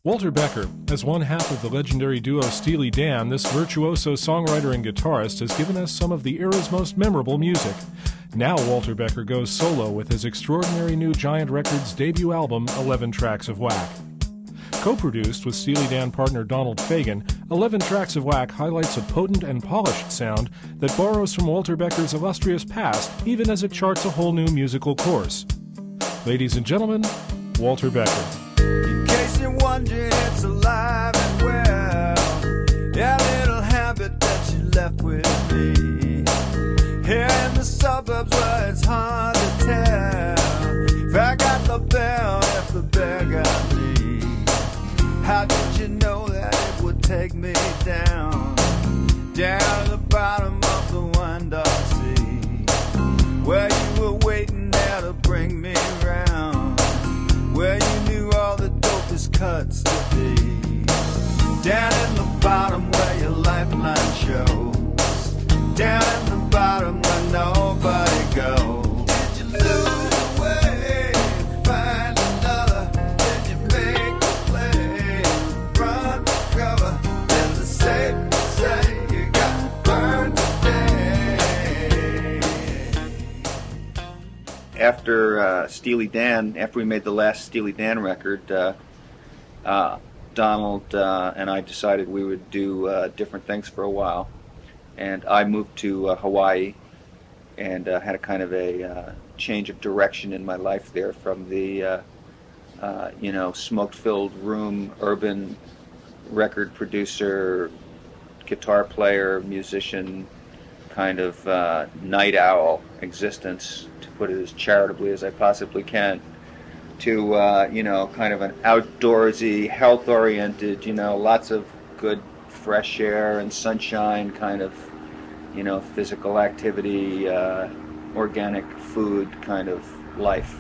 Walter Becker, as one half of the legendary duo Steely Dan, this virtuoso songwriter and guitarist has given us some of the era's most memorable music. Now Walter Becker goes solo with his extraordinary new Giant Records debut album, 11 Tracks of Whack. Co-produced with Steely Dan partner Donald Fagen, 11 Tracks of Whack highlights a potent and polished sound that borrows from Walter Becker's illustrious past, even as it charts a whole new musical course. Ladies and gentlemen, Walter Becker. In case you're wondering, it's alive and well. That little habit that you left with me. Here in the suburbs where it's hard to tell if I got the bell, if the bell got me. How did you know that it would take me down to the bottom of the window seat, where you were waiting there to bring me round, where you knew all the dopest cuts to be, down in the bottom where your lifeline shows, down in the bottom where nobody goes. Did you lose your way, find another? Did you make a play, run for cover? Is it safe to say you got burned today? After Steely Dan, after we made the last Steely Dan record, Donald and I decided we would do different things for a while. And I moved to Hawaii and had a kind of a change of direction in my life there from the, smoke-filled room, urban record producer, guitar player, musician, kind of night owl existence, to put it as charitably as I possibly can, to, kind of an outdoorsy, health-oriented, lots of good fresh air and sunshine kind of, physical activity, organic food kind of life.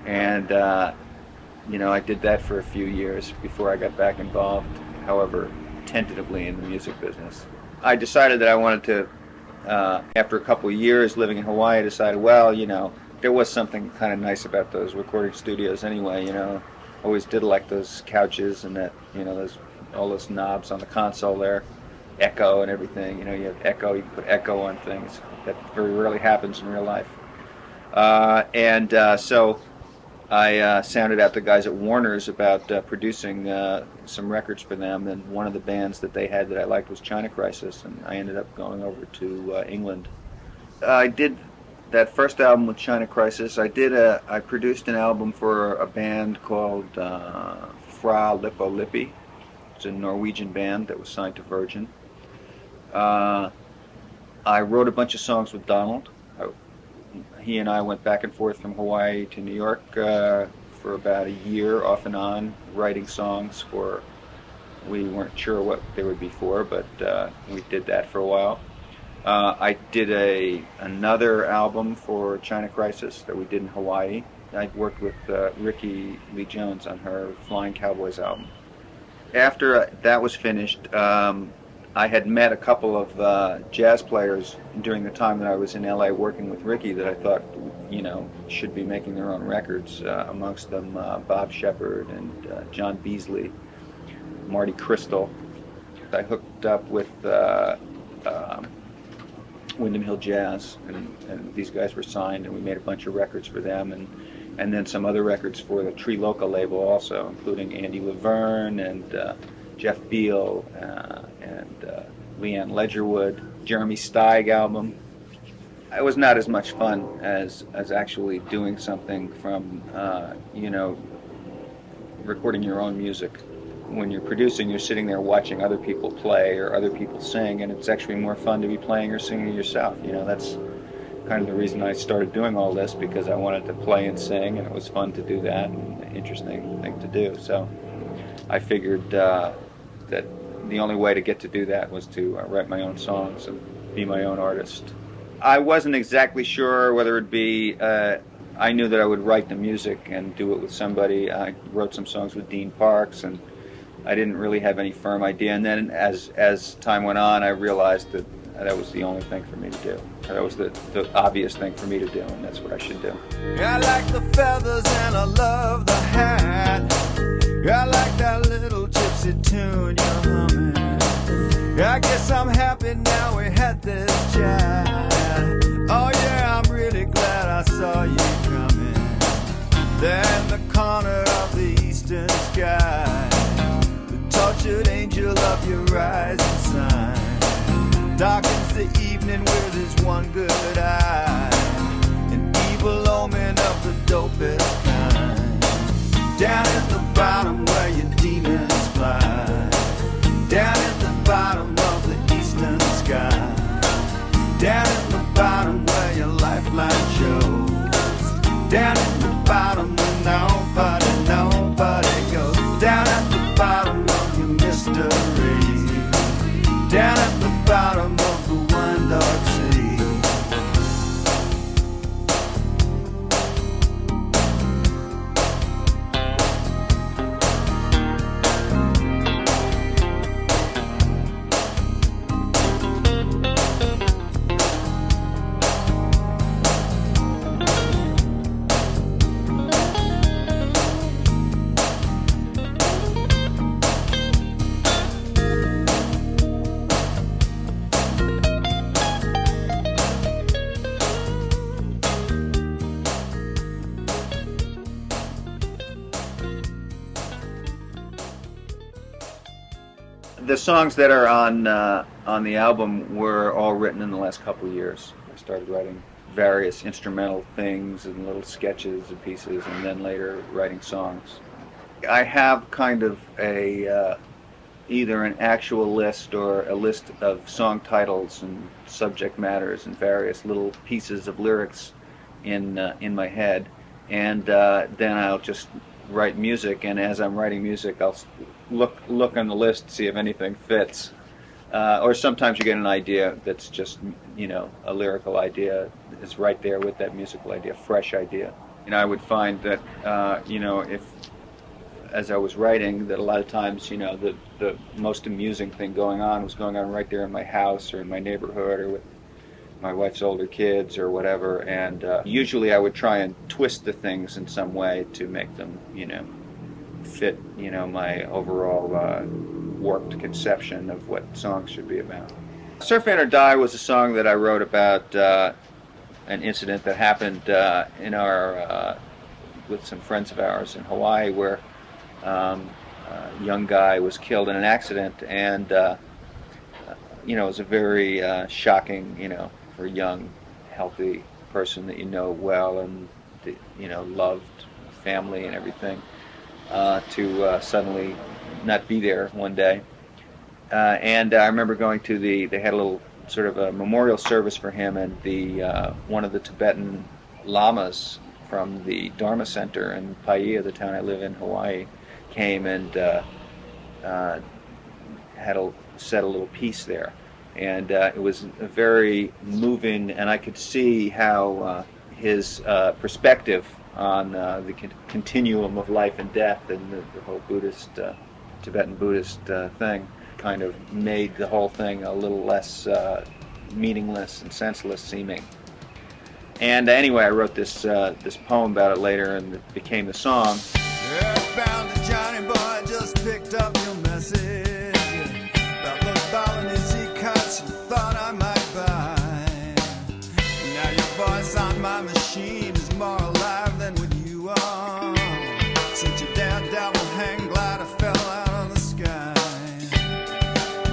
And, I did that for a few years before I got back involved, however, tentatively in the music business. I decided that I wanted to, after a couple of years living in Hawaii, I decided, there was something kind of nice about those recording studios anyway, always did like those couches and that, all those knobs on the console there, echo and everything, you have echo, you can put echo on things. That very rarely happens in real life. So I sounded out the guys at Warner's about producing some records for them, and one of the bands that they had that I liked was China Crisis, and I ended up going over to England. I did that first album with China Crisis. I produced an album for a band called Fra Lippo Lippi. It's a Norwegian band that was signed to Virgin. I wrote a bunch of songs with Donald. He and I went back and forth from Hawaii to New York for about a year, off and on, writing songs for, we weren't sure what they would be for, but we did that for a while. I did another album for China Crisis that we did in Hawaii. I worked with Ricky Lee Jones on her Flying Cowboys album. After that was finished, I had met a couple of jazz players during the time that I was in LA working with Ricky that I thought, should be making their own records. Amongst them, Bob Shepard and John Beasley, Marty Crystal. I hooked up with Windham Hill Jazz, and these guys were signed, and we made a bunch of records for them, and then some other records for the Tree Loca label also, including Andy Laverne and Jeff Beal and Leanne Ledgerwood, Jeremy Steig album. It was not as much fun as actually doing something from, recording your own music. When you're producing, you're sitting there watching other people play or other people sing, and it's actually more fun to be playing or singing yourself. That's kind of the reason I started doing all this, because I wanted to play and sing, and it was fun to do that, and an interesting thing to do. So I figured that the only way to get to do that was to write my own songs and be my own artist. I wasn't exactly sure whether it'd be, I knew that I would write the music and do it with somebody. I wrote some songs with Dean Parks, and I didn't really have any firm idea. And then as time went on, I realized that was the only thing for me to do. That was the obvious thing for me to do, and that's what I should do. I like the feathers and I love the hat. I like that little tune you're humming. I guess I'm happy now we had this chat. Oh yeah, I'm really glad I saw you coming. There in the corner of the eastern sky, the tortured angel of your rising sun darkens the evening with his one good eye, an evil omen of the dopest kind. Down at the bottom where your demons fly, down at the bottom of the eastern sky, down at the bottom where your lifeline shows, down at the bottom where nobody goes, down at the bottom of your mystery, down at the bottom of the wind dark sea. The songs that are on the album were all written in the last couple of years. I started writing various instrumental things and little sketches and pieces, and then later writing songs. I have kind of a either an actual list or a list of song titles and subject matters and various little pieces of lyrics in my head, and then I'll just write music. And as I'm writing music, I'll look on the list to see if anything fits. Or sometimes you get an idea that's just, a lyrical idea is right there with that musical idea, fresh idea. I would find that, if, as I was writing, that a lot of times, the most amusing thing going on was going on right there in my house or in my neighborhood or with my wife's older kids or whatever. And usually I would try and twist the things in some way to make them, fit, my overall warped conception of what songs should be about. Surf and or Die was a song that I wrote about an incident that happened in our with some friends of ours in Hawaii, where a young guy was killed in an accident, and it was a very shocking, for a young, healthy person that well and loved family and everything, to suddenly not be there one day. And I remember going to they had a little sort of a memorial service for him, and one of the Tibetan lamas from the Dharma Center in Paia, the town I live in, Hawaii, came and said a little piece there. And it was very moving, and I could see how his perspective on the continuum of life and death and the whole Tibetan Buddhist thing kind of made the whole thing a little less meaningless and senseless seeming. And anyway, I wrote this poem about it later, and it became the song. Earthbound to Johnny Boy, just picked up your message about those Balinese cuts you thought I might buy. Now your voice on my machine is more alive than when you are. Since your damn double hang glider fell out of the sky.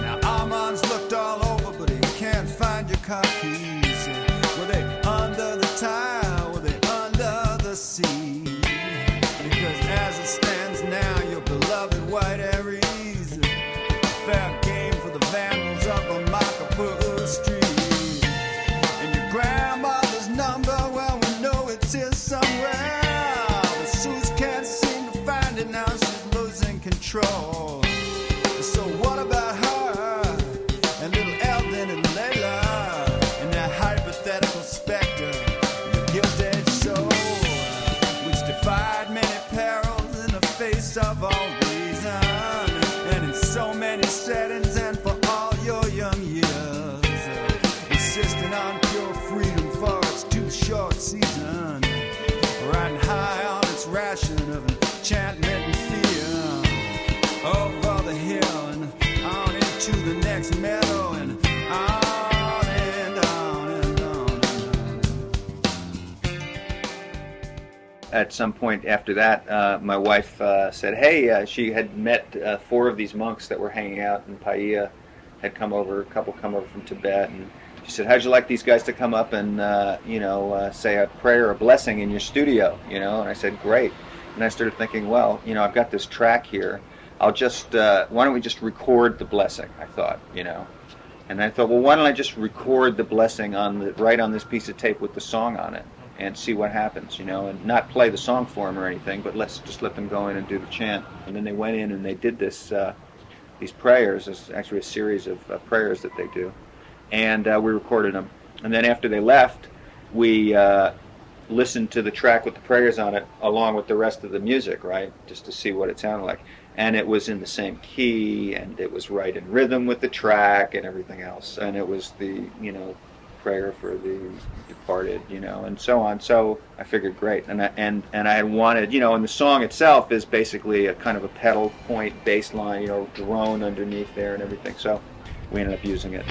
Now Armand's looked all over, but he can't find your car keys. Were they under the tile? Were they under the sea? Because as it stands now, your beloved white Aries, fair game for the vandals up on Makapu'u Street. And your grandmother's number, well, we know it's here somewhere. But Suze can't seem to find it now, she's losing control. So what about her, and little Eldon and Layla, and that hypothetical specter, your gilt-edged soul, which defied many perils in the face of all reason, and in so many settings and for all your young years, insisting on pure freedom for its too short season, riding high on its ration of enchantment and fear. Oh, to the next meadow, and on and on and on and on. At some point after that, my wife said, hey, she had met 4 of these monks that were hanging out in Paia, had come over, a couple come over from Tibet, and she said, how'd you like these guys to come up and, say a prayer, a blessing in your studio, And I said, great. And I started thinking, well, I've got this track here. I'll just, why don't we just record the blessing, I thought, And I thought, well, why don't I just record the blessing right on this piece of tape with the song on it and see what happens, and not play the song for them or anything, but let's just let them go in and do the chant. And then they went in and they did these prayers. It's actually a series of prayers that they do. And we recorded them. And then after they left, we listened to the track with the prayers on it along with the rest of the music, right, just to see what it sounded like. And it was in the same key, and it was right in rhythm with the track and everything else. And it was the, prayer for the departed, and so on. So I figured, great. And I wanted, and the song itself is basically a kind of a pedal point bass line, drone underneath there and everything. So we ended up using it.